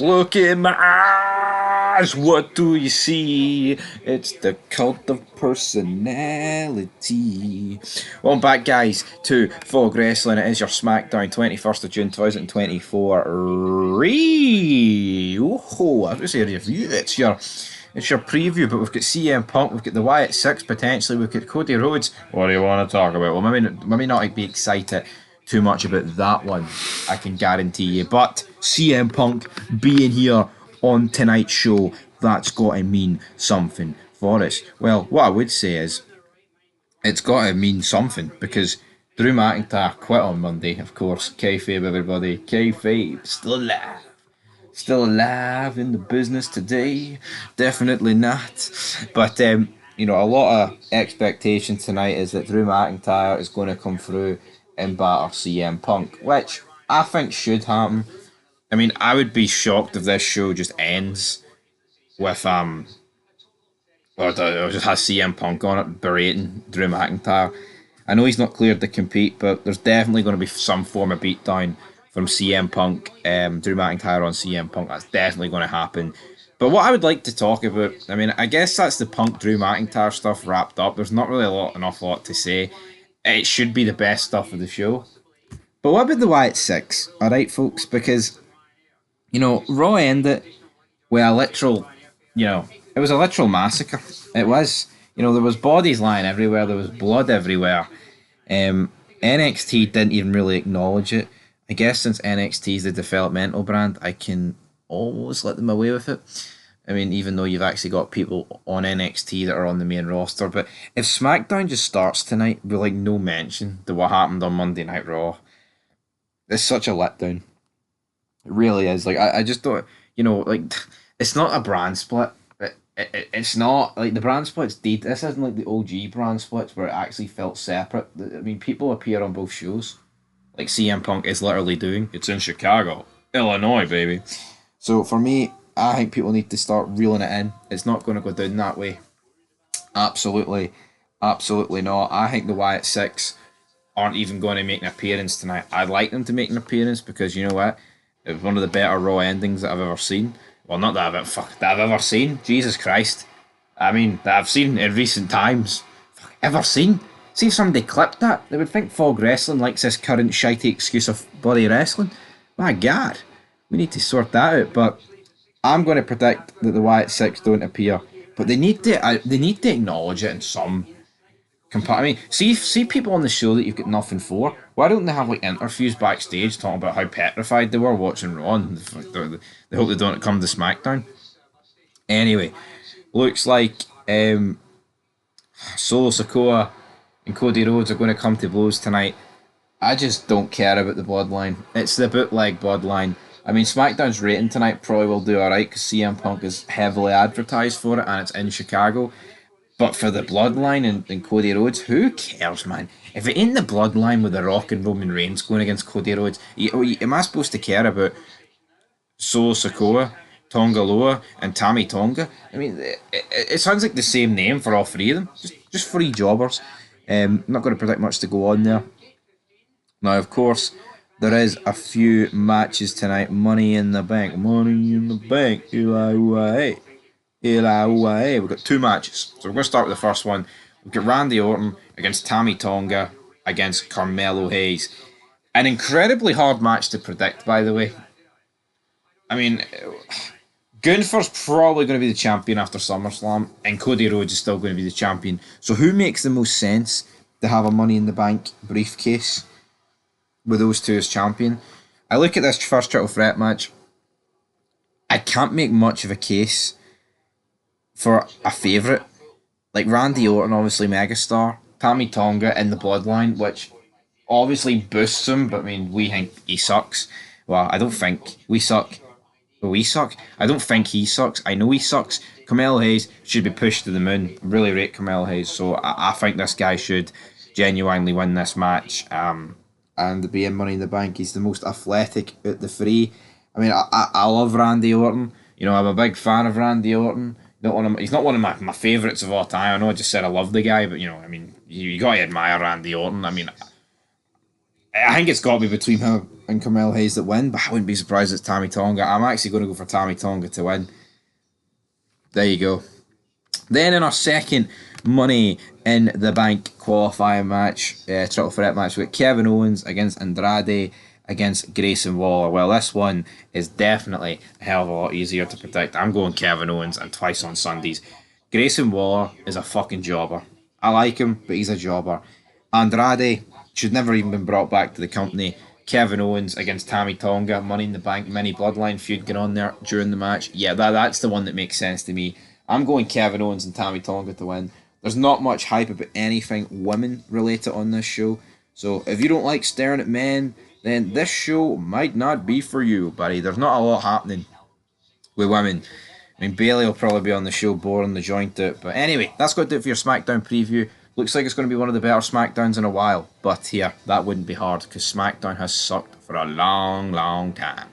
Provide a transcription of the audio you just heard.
Look in my eyes, what do you see? It's the cult of personality. Welcome back, guys, to Fog Wrestling. It is your SmackDown 21st of June 2024. Oh, I was going to say review. It's your preview, but we've got CM Punk, we've got the Wyatt 6 potentially, we've got Cody Rhodes. What do you want to talk about? Well, maybe not be excited too much about that one, I can guarantee you. But CM Punk being here on tonight's show, that's got to mean something for us. Well, what I would say is it's got to mean something because Drew McIntyre quit on Monday, of course. Kayfabe, everybody. Kayfabe, still alive. Still alive in the business today? Definitely not. But, a lot of expectation tonight is that Drew McIntyre is going to come through and batter CM Punk, which I think should happen. I mean, I would be shocked if this show just ends with or just has CM Punk on it berating Drew McIntyre. I know he's not cleared to compete, but there's definitely going to be some form of beatdown from CM Punk, Drew McIntyre on CM Punk. That's definitely going to happen. But what I would like to talk about, I mean, I guess that's the Punk Drew McIntyre stuff wrapped up. There's not really an awful lot to say. It should be the best stuff of the show. But what about the Wyatt Six? All right, folks, because Raw ended with a literal, it was a literal massacre. It was. There was bodies lying everywhere. There was blood everywhere. NXT didn't even really acknowledge it. I guess since NXT is the developmental brand, I can almost let them away with it. I mean, even though you've actually got people on NXT that are on the main roster. But if SmackDown just starts tonight with no mention to what happened on Monday Night Raw, it's such a letdown. It really is. I just don't, it's not a brand split. It's not like the brand splits did. This isn't like the OG brand splits where it actually felt separate. I mean, people appear on both shows, like CM Punk is literally doing. It's in Chicago, Illinois, baby. So for me, I think people need to start reeling it in. It's not going to go down that way. Absolutely, absolutely not. I think the Wyatt Six aren't even going to make an appearance tonight. I'd like them to make an appearance because you know what? It was one of the better Raw endings that I've ever seen. Well, not that I've ever seen. Jesus Christ. I mean, that I've seen in recent times. Ever seen? See if somebody clipped that, they would think Fog Wrestling likes this current shitey excuse of bloody wrestling. My God. We need to sort that out. But I'm going to predict that the Wyatt Six don't appear. But they need to acknowledge it in some I mean, see people on the show that you've got nothing for. Why don't they have interviews backstage talking about how petrified they were watching Raw? And they hope they don't come to SmackDown. Anyway, looks like Solo Sikoa and Cody Rhodes are going to come to blows tonight. I just don't care about the Bloodline. It's the bootleg Bloodline. I mean, SmackDown's rating tonight probably will do alright because CM Punk is heavily advertised for it and it's in Chicago. But for the Bloodline and Cody Rhodes, who cares, man? If it ain't the Bloodline with The Rock and Roman Reigns going against Cody Rhodes, am I supposed to care about Solo Sikoa, Tonga Loa, and Tammy Tonga? I mean, it sounds like the same name for all three of them. Just free jobbers. Not going to predict much to go on there. Now, of course, there is a few matches tonight. Money in the Bank. Money in the Bank. Eli, we've got two matches. So we're going to start with the first one. We've got Randy Orton against Tammy Tonga against Carmelo Hayes. An incredibly hard match to predict, by the way. I mean, Gunther's probably going to be the champion after SummerSlam, and Cody Rhodes is still going to be the champion. So who makes the most sense to have a Money in the Bank briefcase with those two as champion? I look at this first triple threat match. I can't make much of a case for a favourite. Like Randy Orton, obviously megastar. Tammy Tonga in the Bloodline, which obviously boosts him, but I mean, we think he sucks. Well, I don't think we suck. We suck. I don't think he sucks. I know he sucks. Carmelo Hayes should be pushed to the moon. Really rate Carmelo Hayes, so I think this guy should genuinely win this match. And be in Money in the Bank. He's the most athletic out the three. I mean, I love Randy Orton. I'm a big fan of Randy Orton. He's not one of my favourites of all time. I know I just said I love the guy, but I mean, you got to admire Randy Orton. I mean, I think it's got to be between her and Carmel Hayes that win, but I wouldn't be surprised if it's Tammy Tonga. I'm actually going to go for Tammy Tonga to win. There you go. Then in our second Money in the Bank qualifying match, triple threat match, with Kevin Owens against Andrade against Grayson Waller. Well, this one is definitely a hell of a lot easier to predict. I'm going Kevin Owens and twice on Sundays. Grayson Waller is a fucking jobber. I like him, but he's a jobber. Andrade should never even been brought back to the company. Kevin Owens against Tammy Tonga, Money in the Bank, mini Bloodline feud going on there during the match. Yeah, that's the one that makes sense to me. I'm going Kevin Owens and Tammy Tonga to win. There's not much hype about anything women related on this show. So if you don't like staring at men, then this show might not be for you, buddy. There's not a lot happening with women. I mean, Bailey will probably be on the show boring the joint out. But anyway, that's going to do it for your SmackDown preview. Looks like it's going to be one of the better SmackDowns in a while. But here, that wouldn't be hard because SmackDown has sucked for a long, long time.